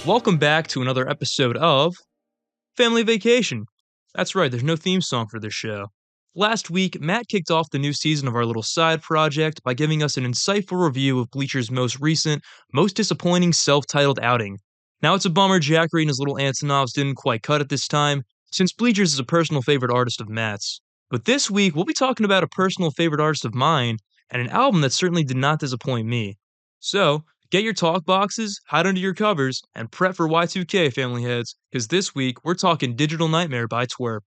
Welcome back to another episode of Family Vacation. That's right, there's no theme song for this show. Last week, Matt kicked off the new season of our little side project by giving us an insightful review of Bleacher's most recent, most disappointing self-titled outing. Now it's a bummer Jackery and his little Antonovs didn't quite cut it this time, since Bleachers is a personal favorite artist of Matt's. But this week, we'll be talking about a personal favorite artist of mine, and an album that certainly did not disappoint me. So, get your talk boxes, hide under your covers, and prep for Y2K, family heads, because this week we're talking Digital Nightmare by TWRP.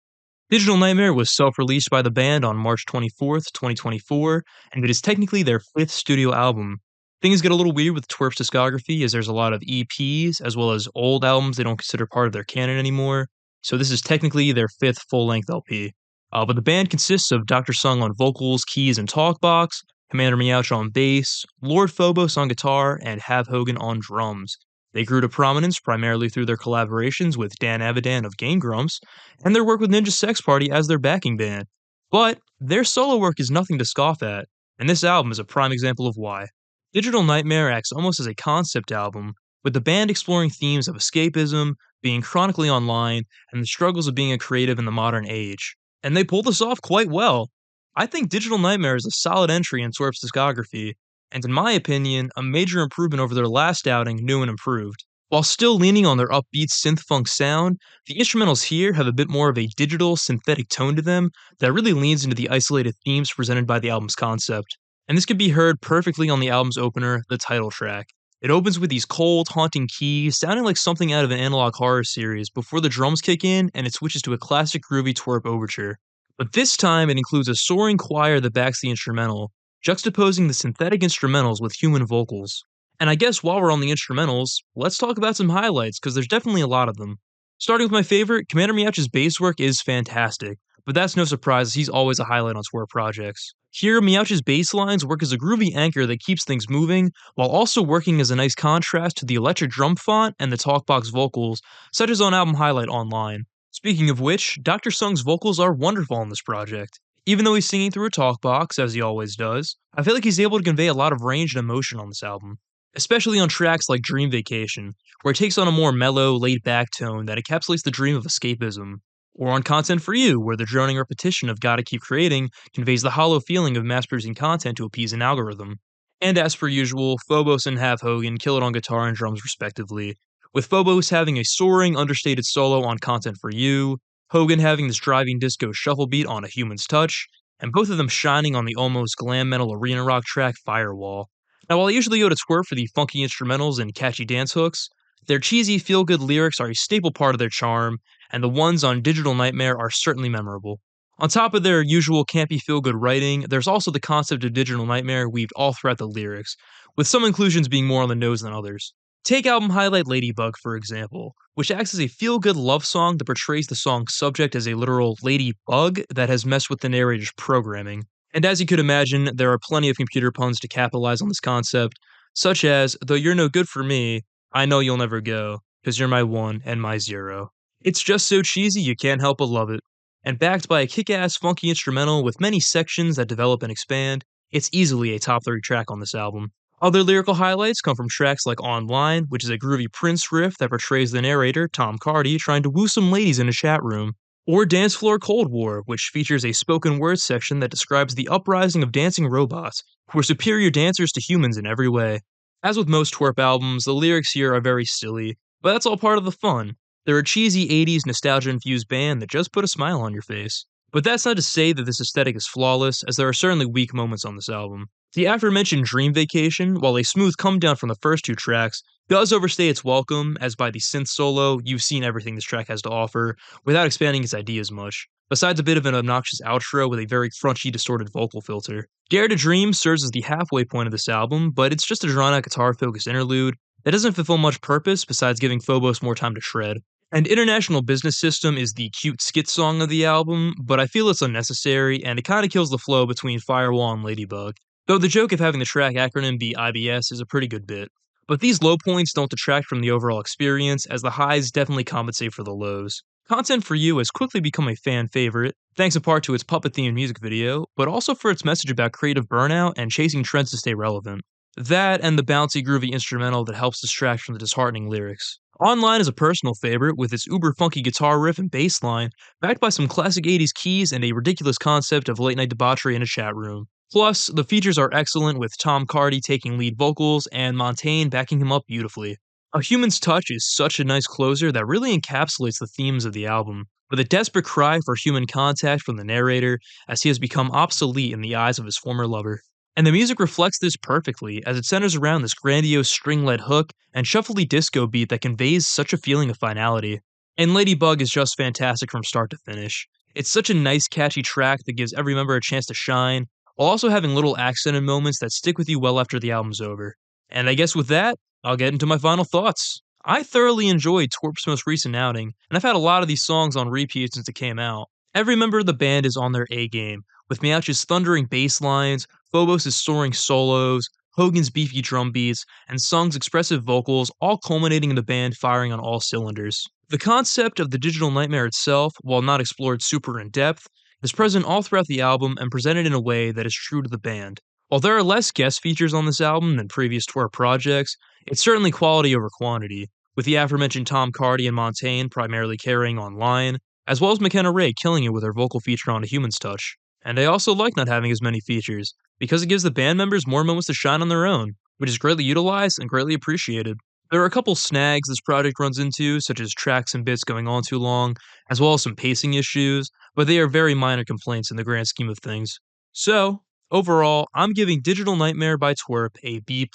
Digital Nightmare was self-released by the band on March 24th, 2024, and it is technically their fifth studio album. Things get a little weird with TWRP's discography as there's a lot of EPs as well as old albums they don't consider part of their canon anymore, so this is technically their fifth full-length LP. But the band consists of Dr. Sung on vocals, keys, and talkbox, Commander Meowch on bass, Lord Phobos on guitar, and Hav Hogan on drums. They grew to prominence primarily through their collaborations with Dan Avidan of Game Grumps, and their work with Ninja Sex Party as their backing band. But their solo work is nothing to scoff at, and this album is a prime example of why. Digital Nightmare acts almost as a concept album, with the band exploring themes of escapism, being chronically online, and the struggles of being a creative in the modern age. And they pull this off quite well. I think Digital Nightmare is a solid entry in TWRP's discography, and in my opinion, a major improvement over their last outing, New and Improved. While still leaning on their upbeat synth-funk sound, the instrumentals here have a bit more of a digital, synthetic tone to them that really leans into the isolated themes presented by the album's concept. And this can be heard perfectly on the album's opener, the title track. It opens with these cold, haunting keys, sounding like something out of an analog horror series before the drums kick in and it switches to a classic groovy TWRP overture. But this time it includes a soaring choir that backs the instrumental, juxtaposing the synthetic instrumentals with human vocals. And I guess while we're on the instrumentals, let's talk about some highlights, because there's definitely a lot of them. Starting with my favorite, Commander Meowch's bass work is fantastic, but that's no surprise as he's always a highlight on TWRP projects. Here, Meowch's bass lines work as a groovy anchor that keeps things moving, while also working as a nice contrast to the electric drum font and the talkbox vocals, such as on album highlight Online. Speaking of which, Dr. Sung's vocals are wonderful on this project. Even though he's singing through a talkbox, as he always does, I feel like he's able to convey a lot of range and emotion on this album. Especially on tracks like Dream Vacation, where it takes on a more mellow, laid-back tone that encapsulates the dream of escapism. Or on Content for You, where the droning repetition of Gotta Keep Creating conveys the hollow feeling of mass-producing content to appease an algorithm. And as per usual, Phobos and Hav Hogan kill it on guitar and drums respectively, with Phobos having a soaring, understated solo on Content for You, Hogan having this driving disco shuffle beat on A Human's Touch, and both of them shining on the almost glam metal arena rock track Firewall. Now, while I usually go to TWRP for the funky instrumentals and catchy dance hooks, their cheesy feel-good lyrics are a staple part of their charm, and the ones on Digital Nightmare are certainly memorable. On top of their usual campy feel-good writing, there's also the concept of Digital Nightmare weaved all throughout the lyrics, with some inclusions being more on the nose than others. Take album highlight Ladybug, for example, which acts as a feel-good love song that portrays the song's subject as a literal ladybug that has messed with the narrator's programming. And as you could imagine, there are plenty of computer puns to capitalize on this concept, such as, though you're no good for me, I know you'll never go, 'cause you're my one and my zero. It's just so cheesy you can't help but love it. And backed by a kick-ass funky instrumental with many sections that develop and expand, it's easily a top 30 track on this album. Other lyrical highlights come from tracks like Online, which is a groovy Prince riff that portrays the narrator, Tom Cardy, trying to woo some ladies in a chat room, or Dance Floor Cold War, which features a spoken word section that describes the uprising of dancing robots, who are superior dancers to humans in every way. As with most TWRP albums, the lyrics here are very silly, but that's all part of the fun. They're a cheesy 80s nostalgia-infused band that just put a smile on your face. But that's not to say that this aesthetic is flawless, as there are certainly weak moments on this album. The aforementioned Dream Vacation, while a smooth come-down from the first two tracks, does overstay its welcome, as by the synth solo, you've seen everything this track has to offer, without expanding its ideas much, besides a bit of an obnoxious outro with a very crunchy, distorted vocal filter. Dare to Dream serves as the halfway point of this album, but it's just a drawn-out guitar-focused interlude that doesn't fulfill much purpose besides giving Phobos more time to shred. And International Business System is the cute skit song of the album, but I feel it's unnecessary, and it kinda kills the flow between Firewall and Ladybug. Though the joke of having the track acronym be IBS is a pretty good bit. But these low points don't detract from the overall experience, as the highs definitely compensate for the lows. Content for You has quickly become a fan favorite, thanks in part to its puppet-themed music video, but also for its message about creative burnout and chasing trends to stay relevant. That and the bouncy, groovy instrumental that helps distract from the disheartening lyrics. Online is a personal favorite with its uber funky guitar riff and bass line, backed by some classic 80s keys and a ridiculous concept of late night debauchery in a chat room. Plus, the features are excellent with Tom Cardy taking lead vocals and Montaigne backing him up beautifully. A Human's Touch is such a nice closer that really encapsulates the themes of the album, with a desperate cry for human contact from the narrator as he has become obsolete in the eyes of his former lover. And the music reflects this perfectly as it centers around this grandiose string led hook and shuffly disco beat that conveys such a feeling of finality. And Ladybug is just fantastic from start to finish. It's such a nice, catchy track that gives every member a chance to shine, while also having little accented moments that stick with you well after the album's over. And I guess with that, I'll get into my final thoughts. I thoroughly enjoyed TWRP's most recent outing, and I've had a lot of these songs on repeat since it came out. Every member of the band is on their A game, with Miauch's thundering bass lines, Phobos' soaring solos, Hogan's beefy drum beats, and Sung's expressive vocals all culminating in the band firing on all cylinders. The concept of the digital nightmare itself, while not explored super in depth, is present all throughout the album and presented in a way that is true to the band. While there are less guest features on this album than previous TWRP projects, it's certainly quality over quantity, with the aforementioned Tom Cardy and Montaigne primarily carrying on line, as well as McKenna Ray killing it with her vocal feature on A Human's Touch. And I also like not having as many features, because it gives the band members more moments to shine on their own, which is greatly utilized and greatly appreciated. There are a couple snags this project runs into, such as tracks and bits going on too long, as well as some pacing issues, but they are very minor complaints in the grand scheme of things. So, overall, I'm giving Digital Nightmare by TWRP a B+.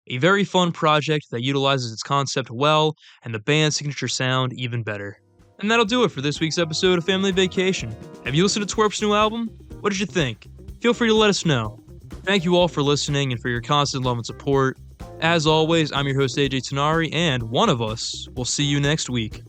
A very fun project that utilizes its concept well, and the band's signature sound even better. And that'll do it for this week's episode of Family Vacation. Have you listened to TWRP's new album? What did you think? Feel free to let us know. Thank you all for listening and for your constant love and support. As always, I'm your host AJ Tanari, and one of us will see you next week.